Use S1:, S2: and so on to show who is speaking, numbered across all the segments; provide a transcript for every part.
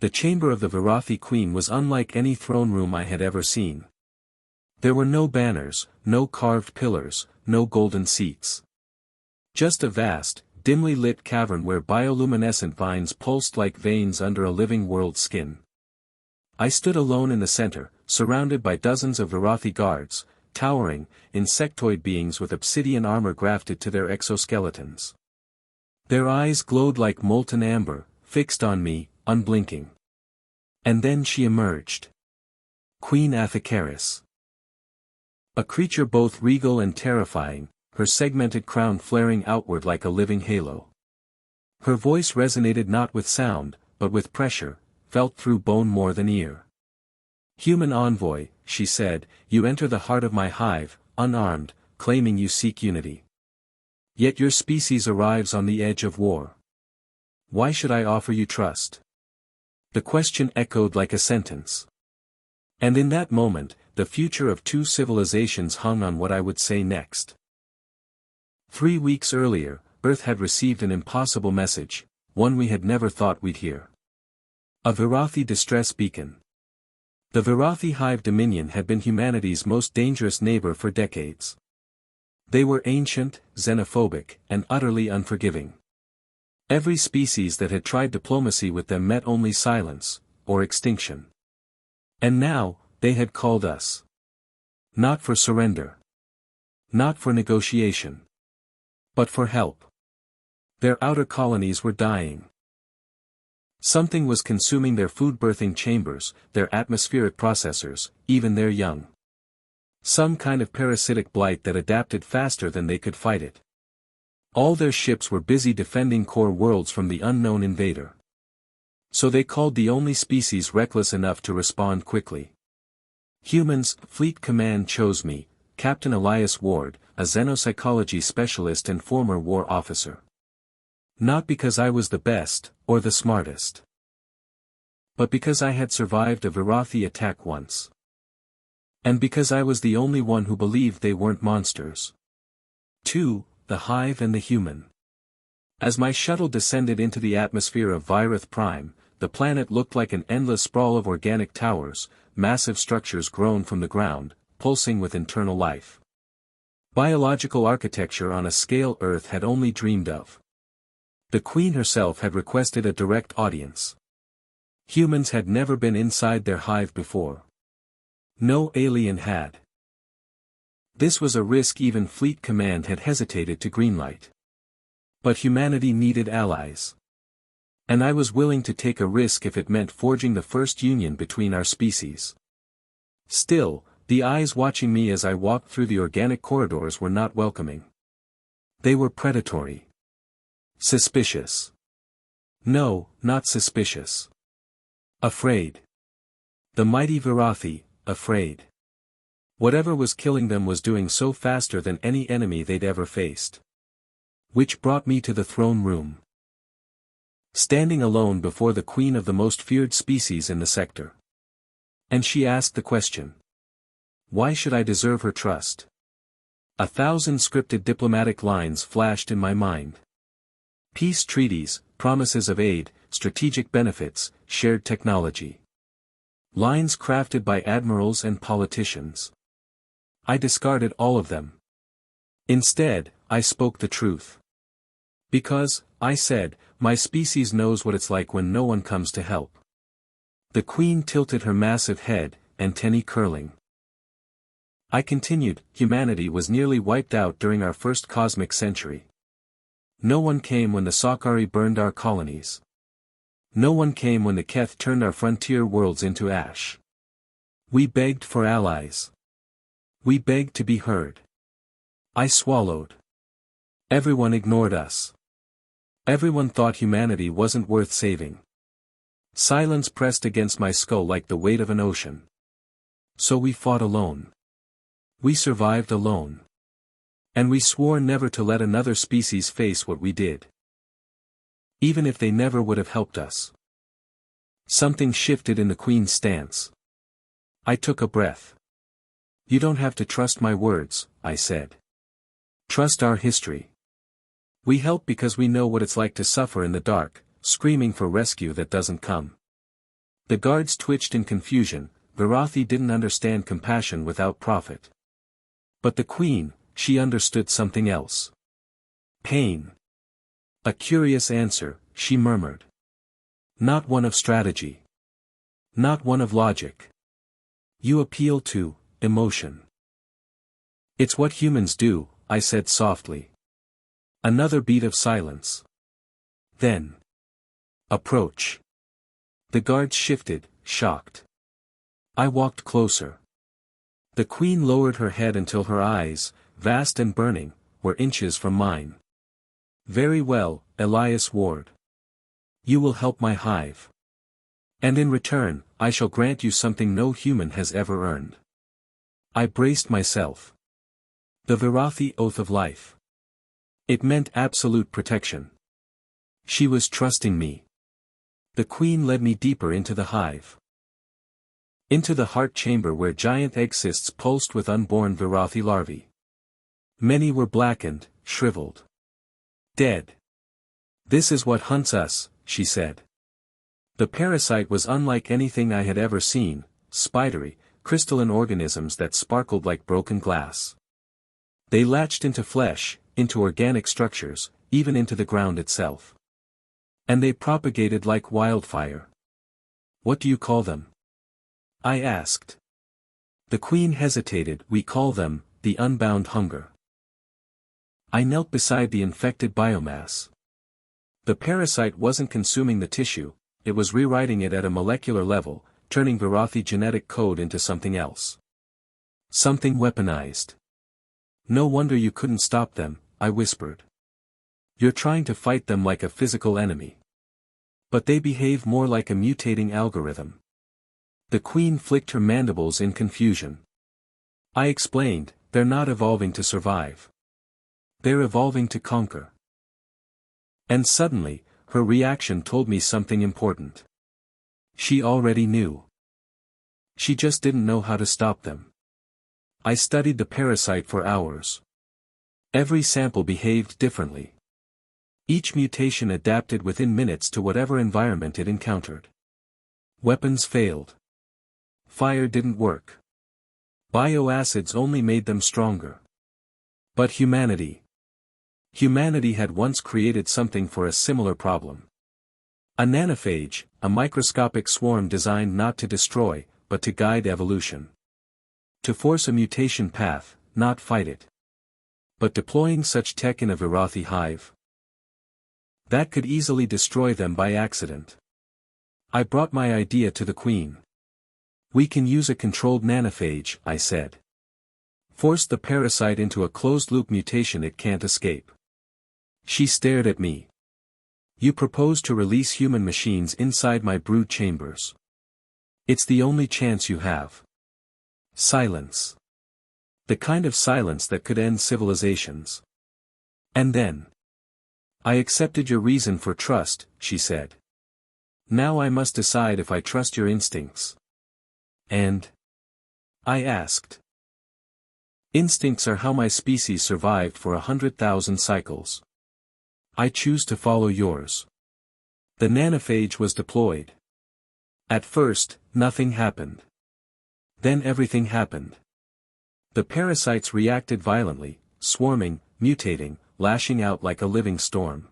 S1: The chamber of the Vyrathi queen was unlike any throne room I had ever seen. There were no banners, no carved pillars, no golden seats. Just a vast, dimly lit cavern where bioluminescent vines pulsed like veins under a living world skin. I stood alone in the center, surrounded by dozens of Vyrathi guards, towering, insectoid beings with obsidian armor grafted to their exoskeletons. Their eyes glowed like molten amber, fixed on me, unblinking. And then she emerged. Queen Athakaris. A creature both regal and terrifying, her segmented crown flaring outward like a living halo. Her voice resonated not with sound, but with pressure, felt through bone more than ear. "Human envoy," she said, "you enter the heart of my hive, unarmed, claiming you seek unity. Yet your species arrives on the edge of war. Why should I offer you trust?" The question echoed like a sentence. And in that moment, the future of two civilizations hung on what I would say next. 3 weeks earlier, Earth had received an impossible message, one we had never thought we'd hear. A Vyrathi distress beacon. The Vyrathi Hive Dominion had been humanity's most dangerous neighbor for decades. They were ancient, xenophobic, and utterly unforgiving. Every species that had tried diplomacy with them met only silence, or extinction. And now, they had called us. Not for surrender. Not for negotiation. But for help. Their outer colonies were dying. Something was consuming their food-birthing chambers, their atmospheric processors, even their young. Some kind of parasitic blight that adapted faster than they could fight it. All their ships were busy defending core worlds from the unknown invader. So they called the only species reckless enough to respond quickly. Humans. Fleet Command chose me, Captain Elias Ward, a xenopsychology specialist and former war officer. Not because I was the best, or the smartest. But because I had survived a Vyrathi attack once. And because I was the only one who believed they weren't monsters. 2. The Hive and the Human. As my shuttle descended into the atmosphere of Vyrathi Prime, the planet looked like an endless sprawl of organic towers, massive structures grown from the ground, pulsing with internal life. Biological architecture on a scale Earth had only dreamed of. The Queen herself had requested a direct audience. Humans had never been inside their hive before. No alien had. This was a risk even Fleet Command had hesitated to greenlight. But humanity needed allies. And I was willing to take a risk if it meant forging the first union between our species. Still, the eyes watching me as I walked through the organic corridors were not welcoming. They were predatory. Suspicious. No, not suspicious. Afraid. The mighty Vyrathi, afraid. Whatever was killing them was doing so faster than any enemy they'd ever faced. Which brought me to the throne room. Standing alone before the queen of the most feared species in the sector. And she asked the question. Why should I deserve her trust? 1,000 scripted diplomatic lines flashed in my mind. Peace treaties, promises of aid, strategic benefits, shared technology. Lines crafted by admirals and politicians. I discarded all of them. Instead, I spoke the truth. Because, I said, my species knows what it's like when no one comes to help. The queen tilted her massive head, antennae curling. I continued, humanity was nearly wiped out during our first cosmic century. No one came when the Sakari burned our colonies. No one came when the Keth turned our frontier worlds into ash. We begged for allies. We begged to be heard. I swallowed. Everyone ignored us. Everyone thought humanity wasn't worth saving. Silence pressed against my skull like the weight of an ocean. So we fought alone. We survived alone. And we swore never to let another species face what we did. Even if they never would have helped us. Something shifted in the queen's stance. I took a breath. You don't have to trust my words, I said. Trust our history. We help because we know what it's like to suffer in the dark, screaming for rescue that doesn't come. The guards twitched in confusion. Vyrathi didn't understand compassion without profit. But the queen, she understood something else. Pain. A curious answer, she murmured. Not one of strategy. Not one of logic. You appeal to emotion. It's what humans do, I said softly. Another beat of silence. Then. Approach. The guards shifted, shocked. I walked closer. The queen lowered her head until her eyes, vast and burning, were inches from mine. Very well, Elias Ward. You will help my hive. And in return, I shall grant you something no human has ever earned. I braced myself. The Vyrathi oath of life. It meant absolute protection. She was trusting me. The queen led me deeper into the hive. Into the heart chamber where giant egg cysts pulsed with unborn Vyrathi larvae. Many were blackened, shriveled. Dead. This is what hunts us, she said. The parasite was unlike anything I had ever seen, spidery, crystalline organisms that sparkled like broken glass. They latched into flesh, into organic structures, even into the ground itself. And they propagated like wildfire. What do you call them? I asked. The queen hesitated. We call them, the unbound hunger. I knelt beside the infected biomass. The parasite wasn't consuming the tissue, it was rewriting it at a molecular level, turning Vyrathi genetic code into something else. Something weaponized. No wonder you couldn't stop them, I whispered. You're trying to fight them like a physical enemy. But they behave more like a mutating algorithm. The queen flicked her mandibles in confusion. I explained, they're not evolving to survive. They're evolving to conquer. And suddenly, her reaction told me something important. She already knew. She just didn't know how to stop them. I studied the parasite for hours. Every sample behaved differently. Each mutation adapted within minutes to whatever environment it encountered. Weapons failed. Fire didn't work. Bioacids only made them stronger. But humanity. Humanity had once created something for a similar problem. A nanophage, a microscopic swarm designed not to destroy, but to guide evolution. To force a mutation path, not fight it. But deploying such tech in a Vyrathi hive? That could easily destroy them by accident. I brought my idea to the queen. We can use a controlled nanophage, I said. Force the parasite into a closed-loop mutation it can't escape. She stared at me. You propose to release human machines inside my brood chambers. It's the only chance you have. Silence. The kind of silence that could end civilizations. And then. I accepted your reason for trust, she said. Now I must decide if I trust your instincts. And? I asked. Instincts are how my species survived for 100,000 cycles. I choose to follow yours. The nanophage was deployed. At first, nothing happened. Then everything happened. The parasites reacted violently, swarming, mutating, lashing out like a living storm.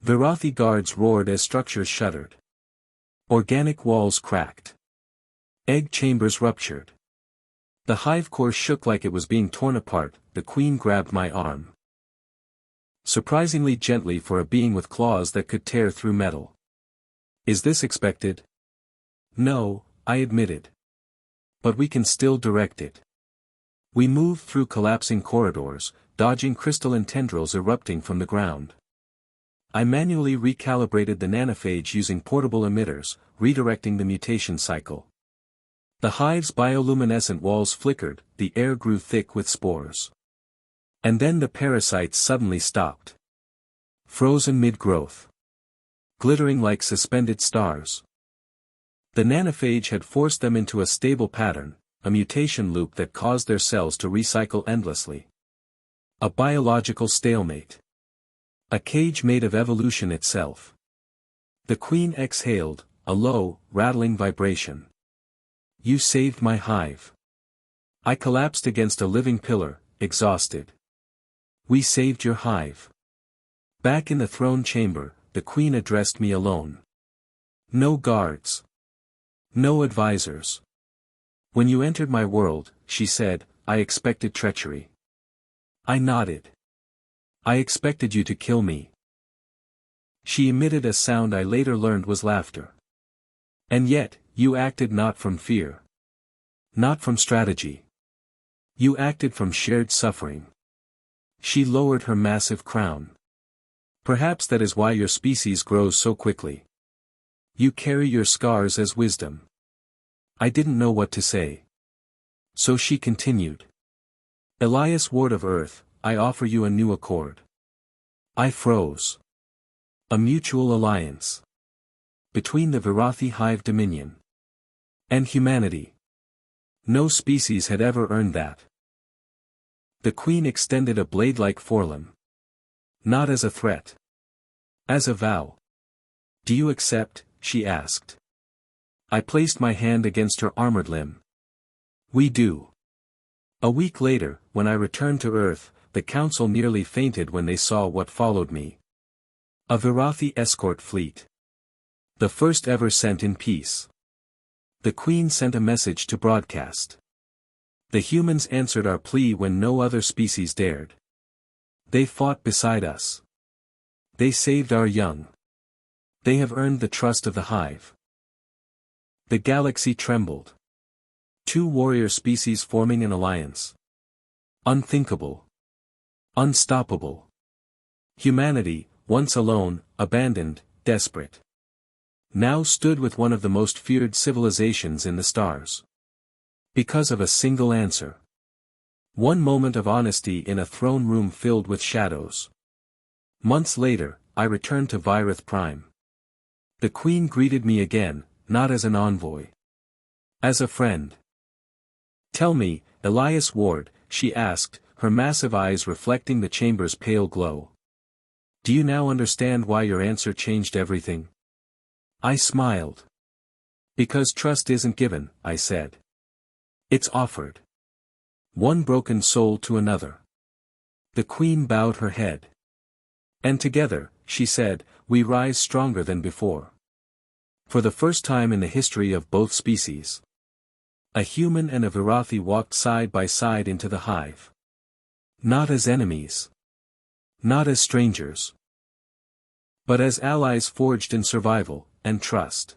S1: Vyrathi guards roared as structures shuddered. Organic walls cracked. Egg chambers ruptured. The hive core shook like it was being torn apart. The queen grabbed my arm. Surprisingly gently for a being with claws that could tear through metal. Is this expected? No, I admitted. But we can still direct it. We moved through collapsing corridors, dodging crystalline tendrils erupting from the ground. I manually recalibrated the nanophage using portable emitters, redirecting the mutation cycle. The hive's bioluminescent walls flickered, the air grew thick with spores. And then the parasites suddenly stopped. Frozen mid-growth. Glittering like suspended stars. The nanophage had forced them into a stable pattern, a mutation loop that caused their cells to recycle endlessly. A biological stalemate. A cage made of evolution itself. The queen exhaled, a low, rattling vibration. You saved my hive. I collapsed against a living pillar, exhausted. We saved your hive. Back in the throne chamber, the queen addressed me alone. No guards. No advisors. When you entered my world, she said, I expected treachery. I nodded. I expected you to kill me. She emitted a sound I later learned was laughter. And yet, you acted not from fear. Not from strategy. You acted from shared suffering. She lowered her massive crown. Perhaps that is why your species grows so quickly. You carry your scars as wisdom. I didn't know what to say. So she continued. Elias Ward of Earth, I offer you a new accord. I froze. A mutual alliance. Between the Vyrathi Hive dominion. And humanity. No species had ever earned that. The queen extended a blade-like forelimb. Not as a threat. As a vow. Do you accept? She asked. I placed my hand against her armored limb. We do. A week later, when I returned to Earth, the council nearly fainted when they saw what followed me. A Vyrathi escort fleet. The first ever sent in peace. The queen sent a message to broadcast. The humans answered our plea when no other species dared. They fought beside us. They saved our young. They have earned the trust of the hive. The galaxy trembled. Two warrior species forming an alliance. Unthinkable. Unstoppable. Humanity, once alone, abandoned, desperate. Now stood with one of the most feared civilizations in the stars. Because of a single answer. One moment of honesty in a throne room filled with shadows. Months later, I returned to Vyrathi Prime. The queen greeted me again, not as an envoy. As a friend. Tell me, Elias Ward, she asked, her massive eyes reflecting the chamber's pale glow. Do you now understand why your answer changed everything? I smiled. Because trust isn't given, I said. It's offered. One broken soul to another. The queen bowed her head. And together, she said, we rise stronger than before. For the first time in the history of both species. A human and a Vyrathi walked side by side into the hive. Not as enemies. Not as strangers. But as allies forged in survival and trust.